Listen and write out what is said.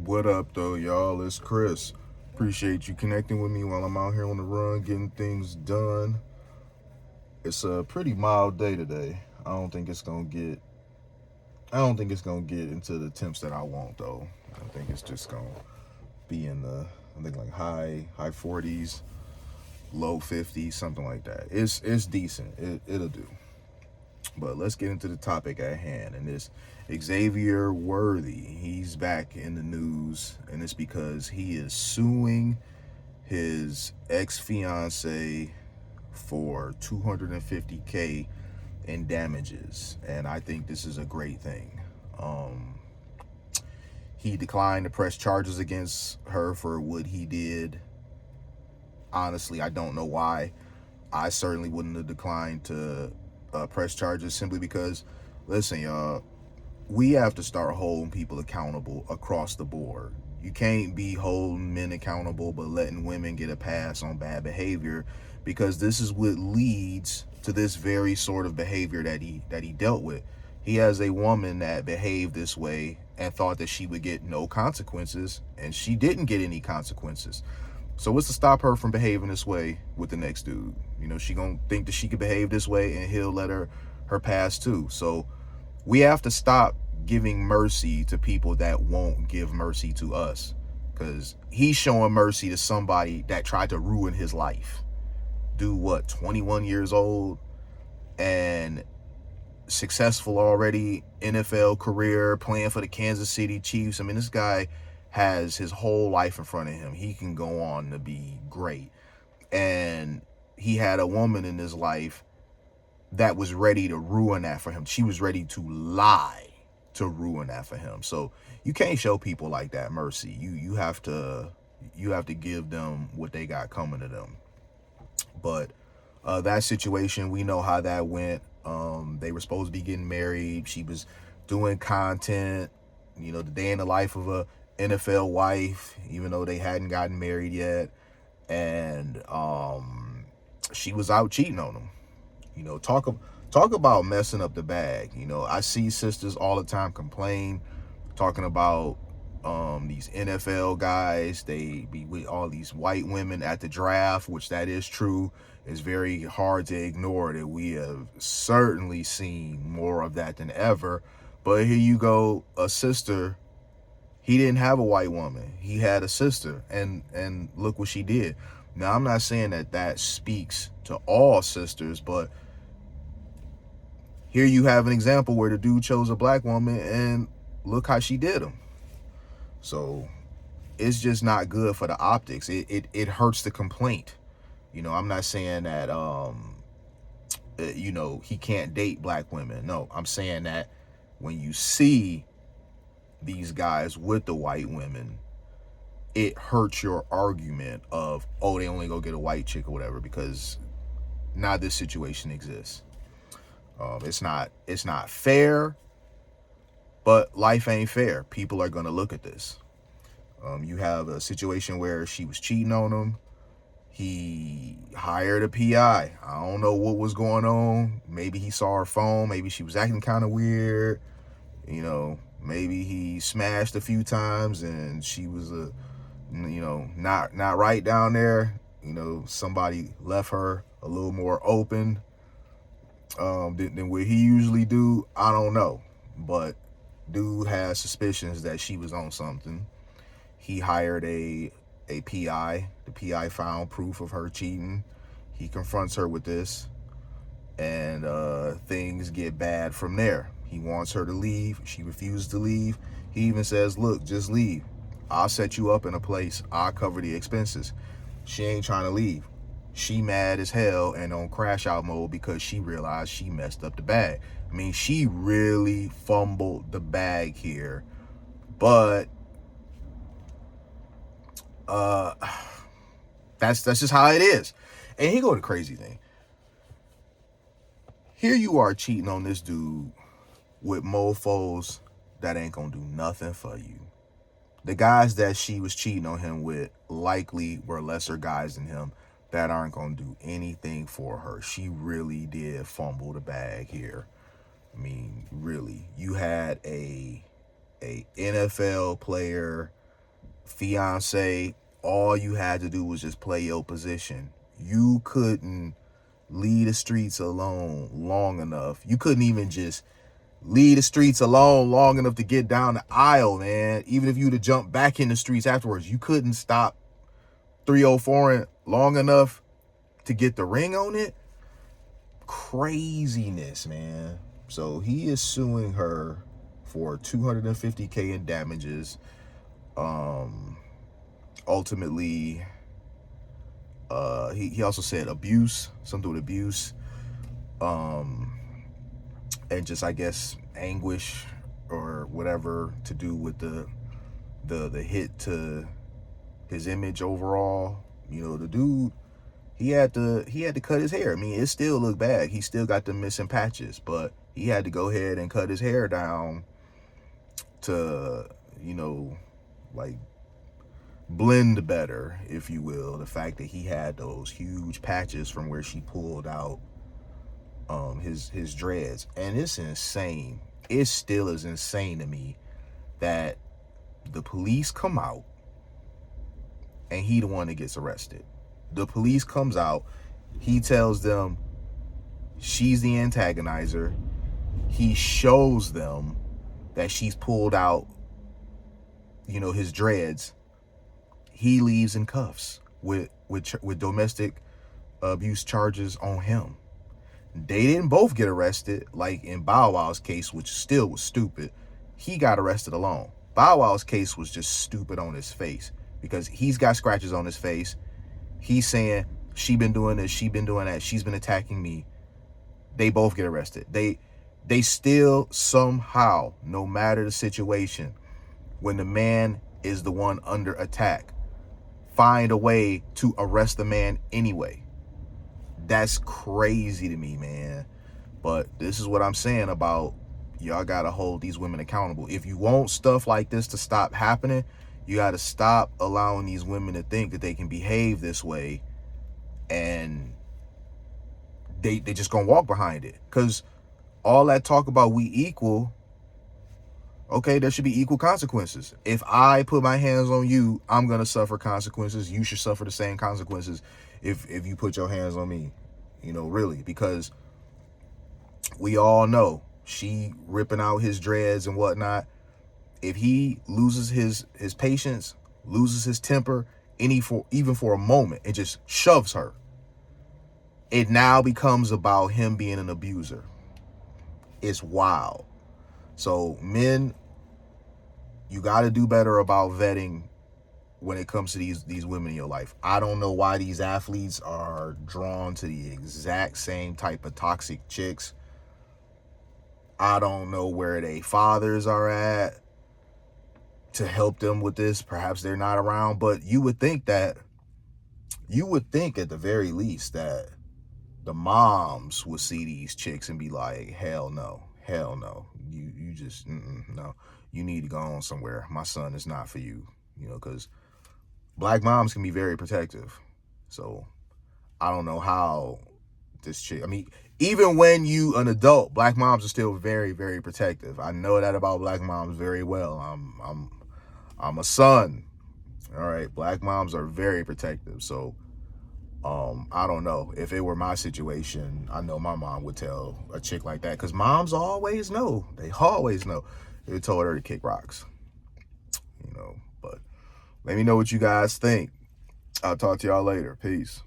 What up, though, y'all? It's Chris. Appreciate you connecting with me while I'm out here on the run, getting things done. It's a pretty mild day today. I don't think it's gonna get. I don't think it's gonna get into the temps that I want, though. I think it's just gonna be in the. I think like high 40s, low 50s, something like that. It's decent. It'll do. But let's get into the topic at hand. And this Xavier Worthy, he's back in the news, and it's because he is suing his ex-fiancé for $250K in damages. And I think this is a great thing. He declined to press charges against her for what he did. Honestly, I don't know why. I certainly wouldn't have declined to press charges, simply because, listen, y'all, we have to start holding people accountable across the board. You can't be holding men accountable but letting women get a pass on bad behavior, because this is what leads to this very sort of behavior that he dealt with. He has a woman that behaved this way and thought that she would get no consequences, and she didn't get any consequences. So what's to stop her from behaving this way with the next dude? You know, she gonna think that she could behave this way and he'll let her pass too. So we have to stop giving mercy to people that won't give mercy to us, because he's showing mercy to somebody that tried to ruin his life. Dude, what, 21 years old and successful already, NFL career, playing for the Kansas City Chiefs. I mean, this guy has his whole life in front of him. He can go on to be great. And he had a woman in his life that was ready to ruin that for him. She was ready to lie to ruin that for him. So you can't show people like that mercy. You have to give them what they got coming to them. But that situation, we know how that went. They were supposed to be getting married. She was doing content, the day in the life of a NFL wife, even though they hadn't gotten married yet. And she was out cheating on him. Talk about messing up the bag. I see sisters all the time complain, talking about these NFL guys. They be with all these white women at the draft, which that is true. It's very hard to ignore that we have certainly seen more of that than ever. But here you go, a sister. He didn't have a white woman. He had a sister, and look what she did. Now, I'm not saying that speaks to all sisters, but here you have an example where the dude chose a black woman, and look how she did him. So it's just not good for the optics. It hurts the complaint. I'm not saying that he can't date black women. No, I'm saying that when you see these guys with the white women, it hurts your argument of, oh, they only go get a white chick or whatever, because now this situation exists. It's not fair, but life ain't fair. People are gonna look at this. You have a situation where she was cheating on him. He hired a PI. I don't know what was going on. Maybe he saw her phone. Maybe she was acting kind of weird. Maybe he smashed a few times and she was not right down there. Somebody left her a little more open than what he usually do. I don't know, but dude has suspicions that she was on something. He hired a PI. The PI found proof of her cheating. He confronts her with this, and things get bad from there. He wants her to leave. She refuses to leave. He even says, look, just leave. I'll set you up in a place. I'll cover the expenses. She ain't trying to leave. She mad as hell and on crash out mode because she realized she messed up the bag. I mean, she really fumbled the bag here. But that's just how it is. And here go the crazy thing. Here you are cheating on this dude with mofos that ain't gonna do nothing for you. The guys that she was cheating on him with likely were lesser guys than him that aren't gonna do anything for her. She really did fumble the bag here. I mean, really. You had a NFL player fiancé, all you had to do was just play your position. You couldn't leave the streets alone long enough. You couldn't even just leave the streets alone long enough to get down the aisle, man. Even if you'd have jumped back in the streets afterwards, you couldn't stop 304 long enough to get the ring on it. Craziness, man. So he is suing her for $250K in damages. Ultimately, he also said abuse, something with abuse, and just, I guess, anguish or whatever to do with the hit to his image overall. You know, the dude, he had to cut his hair. I mean, it still looked bad. He still got the missing patches, but he had to go ahead and cut his hair down to, you know, like blend better, if you will, the fact that he had those huge patches from where she pulled out his dreads. And it's insane. It still is insane to me that the police come out and he the one that gets arrested. The police comes out, he tells them she's the antagonizer. He shows them that she's pulled out, you know, his dreads. He leaves in cuffs with domestic abuse charges on him. They didn't both get arrested like in Bow Wow's case, which still was stupid. He got arrested alone. Bow Wow's case was just stupid on his face because he's got scratches on his face. He's saying, she been doing this, she been doing that, she's been attacking me. They both get arrested. They still somehow, no matter the situation, when the man is the one under attack, find a way to arrest the man anyway. That's crazy to me, man. But this is what I'm saying about y'all gotta hold these women accountable. If you want stuff like this to stop happening, you gotta stop allowing these women to think that they can behave this way and they just gonna walk behind it. Because all that talk about we equal, okay, there should be equal consequences. If I put my hands on you, I'm gonna suffer consequences. You should suffer the same consequences if you put your hands on me. You know, really, because we all know she ripping out his dreads and whatnot. If he loses his patience, loses his temper, even for a moment, and just shoves her, it now becomes about him being an abuser. It's wild. So men, you got to do better about vetting when it comes to these women in your life. I don't know why these athletes are drawn to the exact same type of toxic chicks. I don't know where they fathers are at to help them with this. Perhaps they're not around, but you would think at the very least that the moms would see these chicks and be like, hell no, you just no, you need to go on somewhere. My son is not for you, you know, because black moms can be very protective. So I don't know how this chick, I mean, even when you an adult, black moms are still very, very protective. I know that about black moms very well. I'm a son. All right, black moms are very protective. So I don't know. If it were my situation, I know my mom would tell a chick like that, because moms always know. They always know. They told her to kick rocks. You know, but let me know what you guys think. I'll talk to y'all later. Peace.